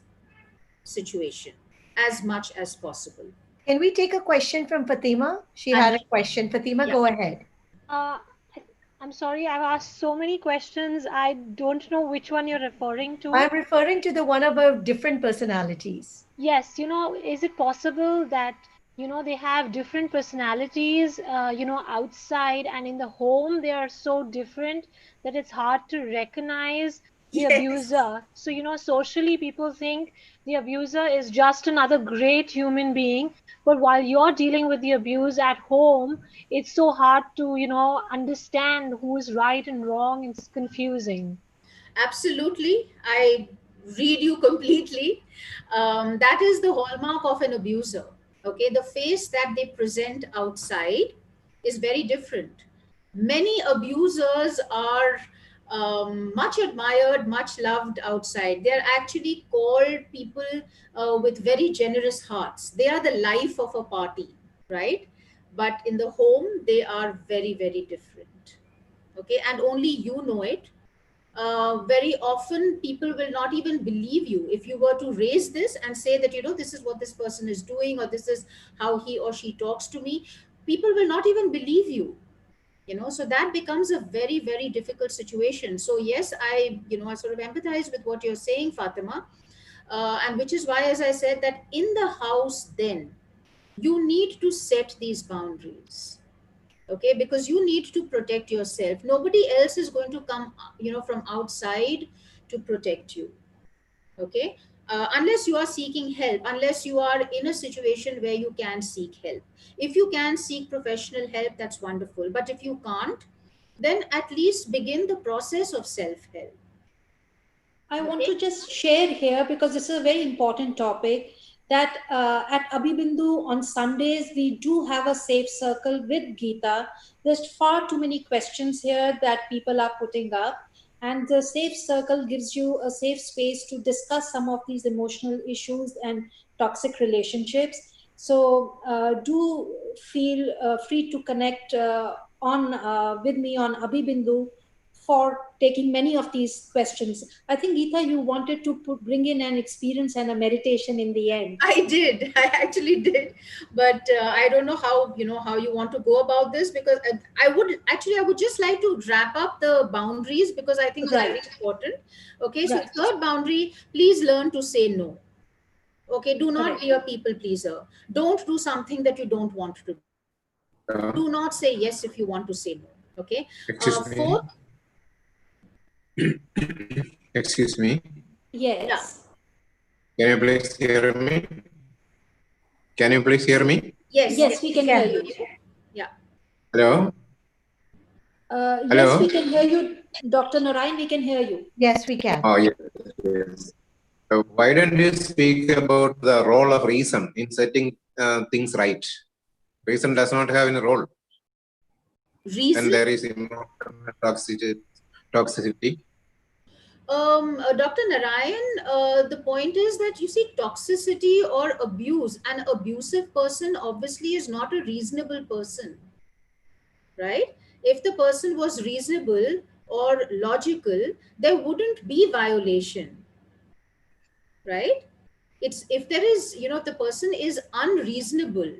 situation as much as possible. Can we take a question from Fatima? She had And a question. Fatima, yeah, go ahead. Uh, I- I'm sorry, I've asked so many questions. I don't know which one you're referring to. I'm referring to the one about different personalities. Yes, is it possible that, they have different personalities, outside and in the home, they are so different that it's hard to recognize the yes, abuser. So, socially, people think the abuser is just another great human being. But while you're dealing with the abuse at home, it's so hard to, understand who is right and wrong. It's confusing. absolutely. I read you completely. That is the hallmark of an abuser. Okay, the face that they present outside is very different. Many abusers are much admired, much loved outside. They are actually called people with very generous hearts. They are the life of a party, right? But in the home, they are very, very different. Okay, and only you know it. Very often people will not even believe you if you were to raise this and say that, this is what this person is doing, or this is how he or she talks to me. People will not even believe you. So that becomes a very, very difficult situation. So yes, I sort of empathize with what you're saying, Fatima. And which is why, as I said, that in the house, then you need to set these boundaries. Okay, because you need to protect yourself. Nobody else is going to come, from outside to protect you. Okay, unless you are seeking help, unless you are in a situation where you can seek help. If you can seek professional help, that's wonderful. But if you can't, then at least begin the process of self help. I want Okay. to just share here because this is a very important topic that at AbhiBindu on Sundays we do have a safe circle with Geeta. There's far too many questions here that people are putting up, and the safe circle gives you a safe space to discuss some of these emotional issues and toxic relationships. So do feel free to connect on with me on AbhiBindu for taking many of these questions. I think, Geeta, you wanted to bring in an experience and a meditation in the end. I did. I actually did, but I don't know how you want to go about this, because I would just like to wrap up the boundaries, because I think they're very Right, important. Okay, so right, third boundary: please learn to say no. Okay, do not be correct. a people pleaser. Don't do something that you don't want to do. Do not say yes if you want to say no. Okay. Excuse me. Fourth, Excuse me. yeah, Yes, Can you please hear me? Can you please hear me? yes, yes, yes, we we can can hear Yes. hear you. you. Yeah. Hello? Yes, we Hello? can hear you, Dr. Narayan. We can hear you. Yes, we can. Oh, yes, yes. Why don't you speak about the role of reason in setting things right? Reason does not have any role. Reason? And there is emotional toxicity. Dr. Narayan, the point is that you see, toxicity or abuse, an abusive person obviously is not a reasonable person, right? If the person was reasonable or logical, there wouldn't be violation, right? It's if there is, if the person is unreasonable,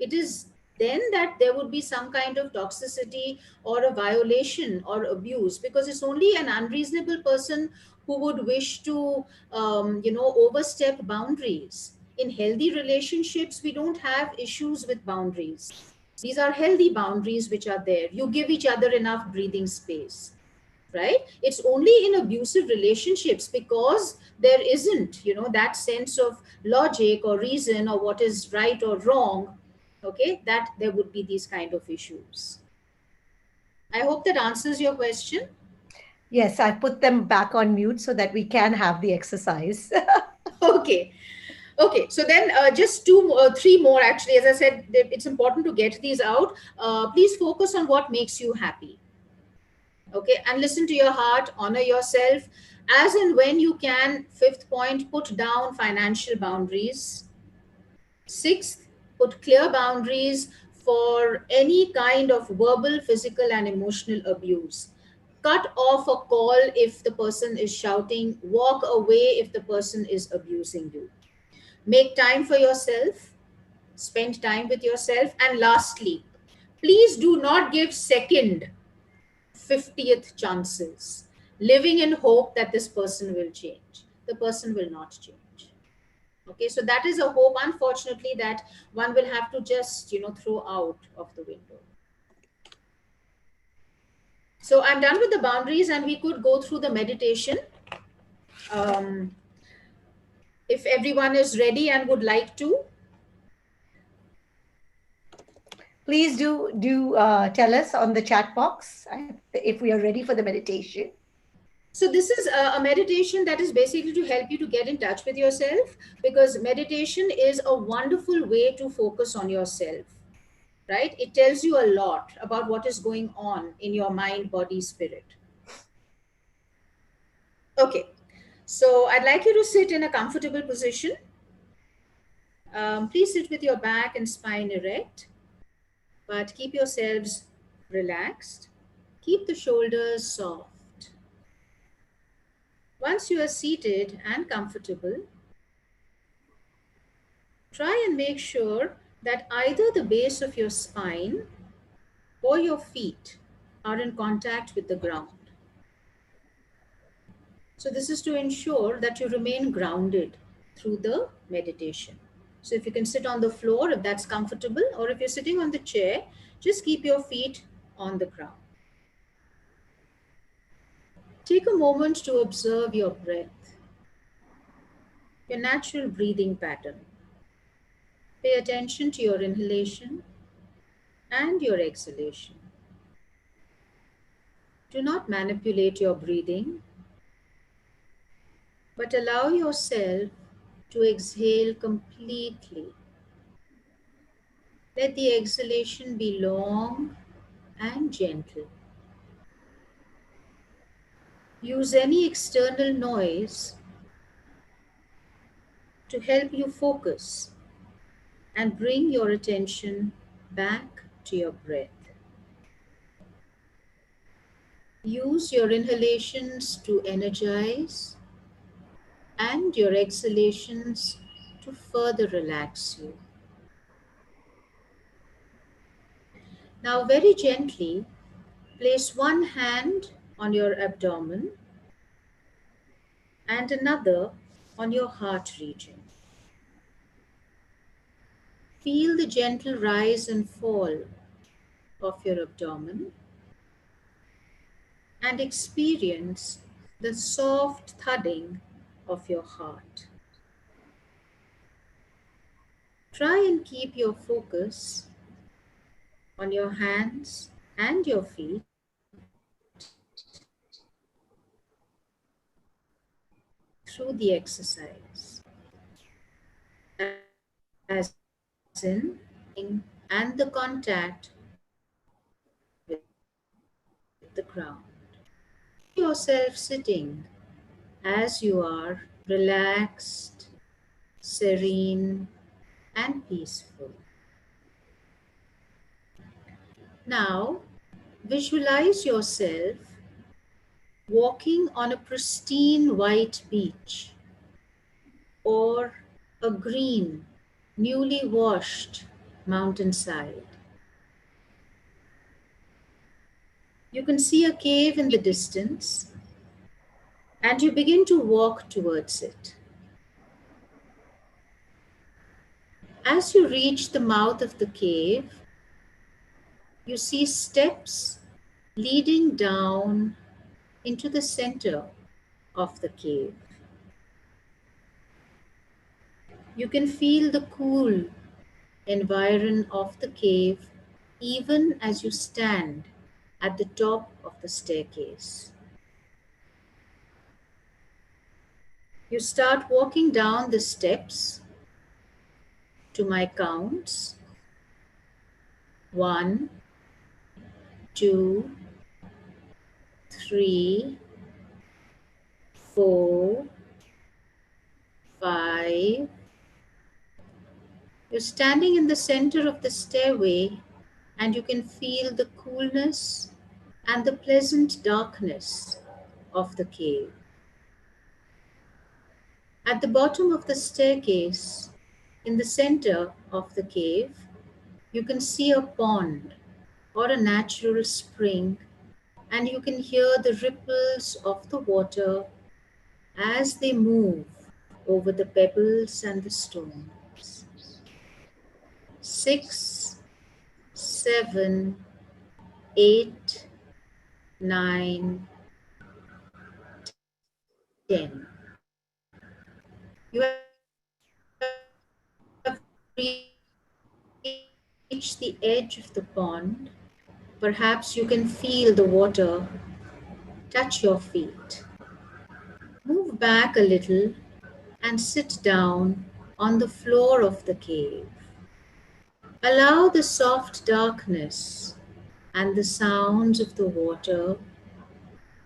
it is then that there would be some kind of toxicity or a violation or abuse, because it's only an unreasonable person who would wish to overstep boundaries. In healthy relationships, we don't have issues with boundaries. These are healthy boundaries which are there. You give each other enough breathing space, right? It's only in abusive relationships, because there isn't, that sense of logic or reason or what is right or wrong, okay, that there would be these kind of issues. I hope that answers your question. Yes, I put them back on mute so that we can have the exercise. Okay. Okay, so then just three more actually. As I said, it's important to get these out. Please focus on what makes you happy. Okay, and listen to your heart, honor yourself. As and when you can, fifth point, put down financial boundaries. Sixth, put clear boundaries for any kind of verbal, physical, and emotional abuse. Cut off a call if the person is shouting, walk away if the person is abusing you. Make time for yourself, spend time with yourself. And lastly, please do not give second 50th chances, living in hope that this person will change. The person will not change. Okay, so that is a hope, unfortunately, that one will have to just, throw out of the window. So I'm done with the boundaries, and we could go through the meditation. Um, if everyone is ready and would like to. Please do tell us on the chat box if we are ready for the meditation. So this is a meditation that is basically to help you to get in touch with yourself, because meditation is a wonderful way to focus on yourself, right? It tells you a lot about what is going on in your mind, body, spirit. Okay, so I'd like you to sit in a comfortable position. Please sit with your back and spine erect, but keep yourselves relaxed. Keep the shoulders soft. Once you are seated and comfortable, try and make sure that either the base of your spine or your feet are in contact with the ground. So this is to ensure that you remain grounded through the meditation. So if you can sit on the floor, if that's comfortable, or if you're sitting on the chair, just keep your feet on the ground. Take a moment to observe your breath, your natural breathing pattern. Pay attention to your inhalation and your exhalation. Do not manipulate your breathing, but allow yourself to exhale completely. Let the exhalation be long and gentle. Use any external noise to help you focus and bring your attention back to your breath. Use your inhalations to energize and your exhalations to further relax you. Now, very gently, place one hand on your abdomen and another on your heart region. Feel the gentle rise and fall of your abdomen and experience the soft thudding of your heart. Try and keep your focus on your hands and your feet, through the exercise, as in and the contact with the ground. Imagine yourself sitting as you are relaxed, serene, and peaceful. Now, visualize yourself walking on a pristine white beach or a green, newly washed mountainside. You can see a cave in the distance and you begin to walk towards it. As you reach the mouth of the cave, you see steps leading down into the center of the cave. You can feel the cool environ of the cave even as you stand at the top of the staircase. You start walking down the steps to my counts. 1, 2, 3, 4, 5. You're standing in the center of the stairway and you can feel the coolness and the pleasant darkness of the cave. At the bottom of the staircase, in the center of the cave, you can see a pond or a natural spring, and you can hear the ripples of the water as they move over the pebbles and the stones. 6, 7, 8, 9, 10. You have reached the edge of the pond. Perhaps you can feel the water touch your feet. Move back a little and sit down on the floor of the cave. Allow the soft darkness and the sounds of the water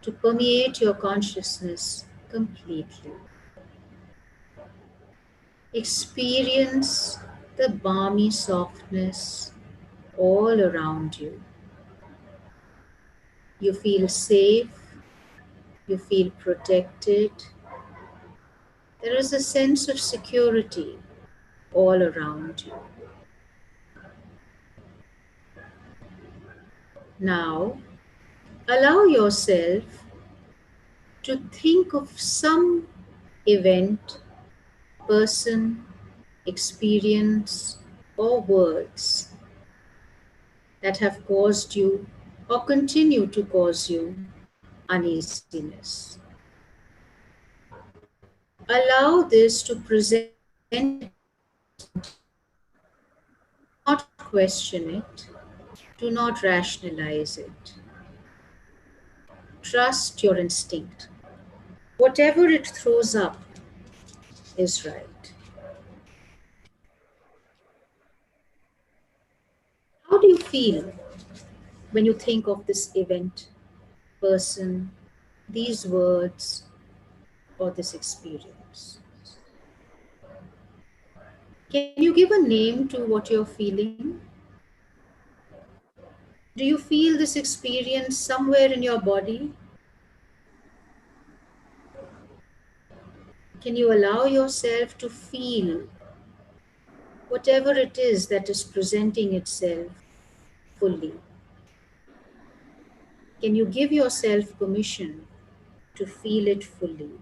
to permeate your consciousness completely. Experience the balmy softness all around you. You feel safe, you feel protected. There is a sense of security all around you. Now, allow yourself to think of some event, person, experience, or words that have caused you or continue to cause you uneasiness. Allow this to present itself in front of you. Do not question it. Do not rationalize it. Trust your instinct. Whatever it throws up is right. How do you feel when you think of this event, person, these words, or this experience? Can you give a name to what you're feeling? Do you feel this experience somewhere in your body? Can you allow yourself to feel whatever it is that is presenting itself fully? Can you give yourself permission to feel it fully?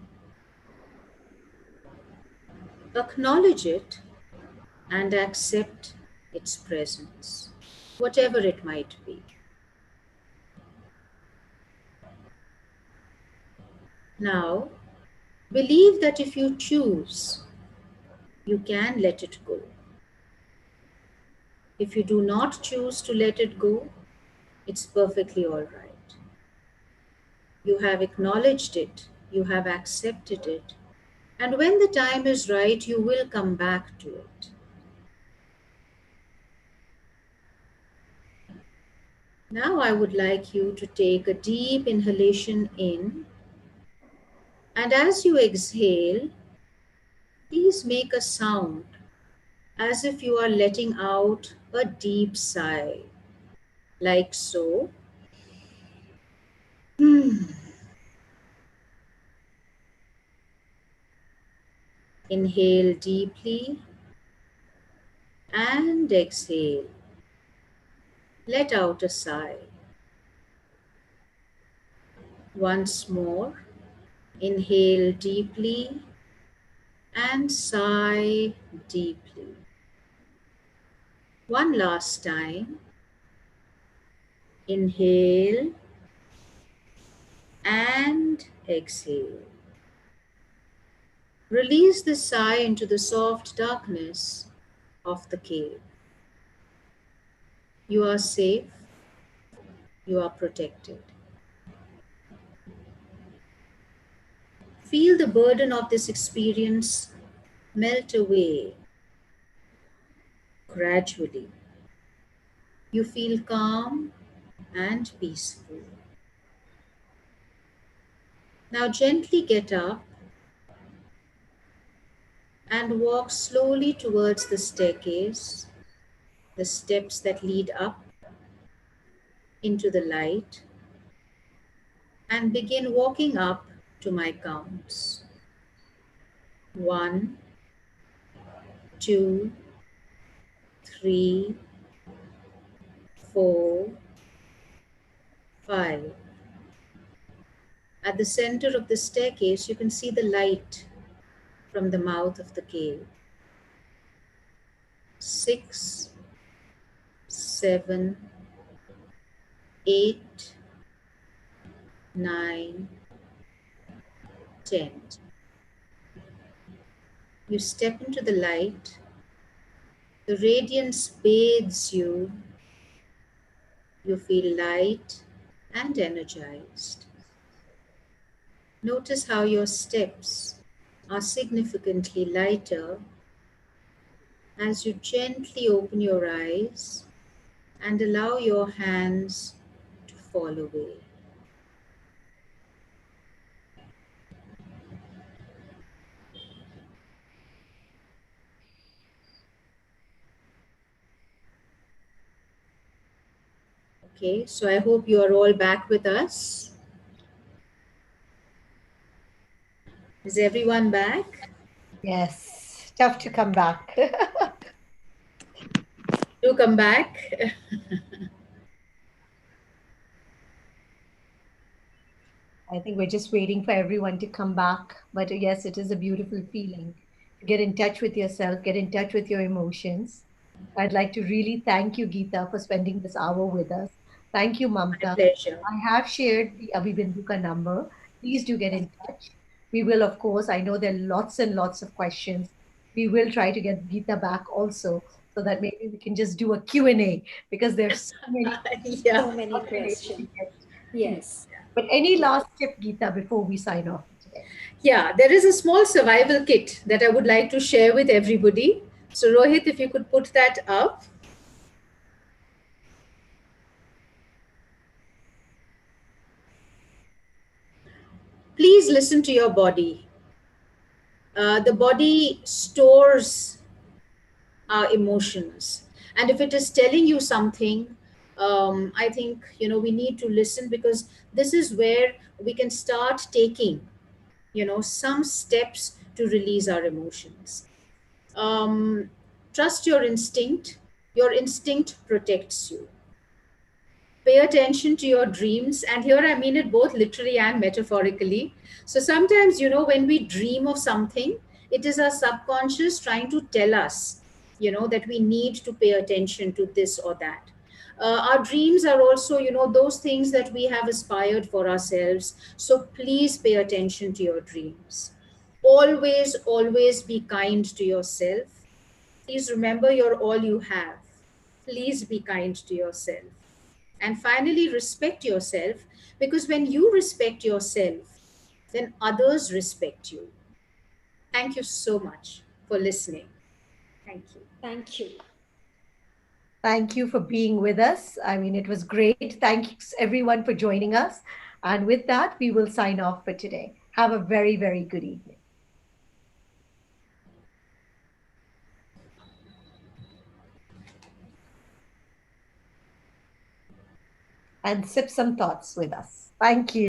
Acknowledge it and accept its presence, whatever it might be. Now, believe that if you choose, you can let it go. If you do not choose to let it go, it's perfectly all right. You have acknowledged it, you have accepted it, and when the time is right, you will come back to it. Now, I would like you to take a deep inhalation in, and as you exhale, please make a sound as if you are letting out a deep sigh, like so. Inhale deeply and exhale. Let out a sigh. Once more, inhale deeply and sigh deeply. One last time. Inhale and exhale. Release the sigh into the soft darkness of the cave. You are safe, you are protected. Feel the burden of this experience melt away gradually. You feel calm and peaceful. Now gently get up and walk slowly towards the staircase, the steps that lead up into the light, and begin walking up to my counts. 1, 2, 3, 4, 5. At the center of the staircase, you can see the light from the mouth of the cave. 6, 7, 8, 9, 10. You step into the light, the radiance bathes you, you feel light and energized. Notice how your steps are significantly lighter as you gently open your eyes and allow your hands to fall away. Okay, so I hope you are all back with us. Is everyone back? Yes, tough to come back. Do come back. I think we're just waiting for everyone to come back. But yes, it is a beautiful feeling to get in touch with yourself, get in touch with your emotions. I'd like to really thank you, Geeta, for spending this hour with us. Thank you, My Mamta. pleasure. I have shared the AbhiBindu number. Please do get in touch. We will, of course, I know there are lots and lots of questions. We will try to get Geeta back also so that maybe we can just do a Q&A because there's so many Yeah. So many not been able to questions. get to. Yes. But any last tip, Geeta, before we sign off today? Yeah, there is a small survival kit that I would like to share with everybody. So, Rohit, if you could put that up. Please listen to your body. The body stores our emotions. And if it is telling you something, I think, we need to listen, because this is where we can start taking, some steps to release our emotions. Um, Trust your instinct. Your instinct protects you. Pay attention to your dreams. And here I mean it both literally and metaphorically. So sometimes, when we dream of something, it is our subconscious trying to tell us, that we need to pay attention to this or that. Our dreams are also, those things that we have aspired for ourselves. So please pay attention to your dreams. Always, always be kind to yourself. Please remember, you're all you have. please be kind to yourself. And finally, respect yourself, because when you respect yourself, then others respect you. Thank you so much for listening. Thank you. Thank you. Thank you for being with us. I mean, it was great. Thanks everyone for joining us. And with that, we will sign off for today. Have a very, very good evening. And sip some thoughts with us. Thank you.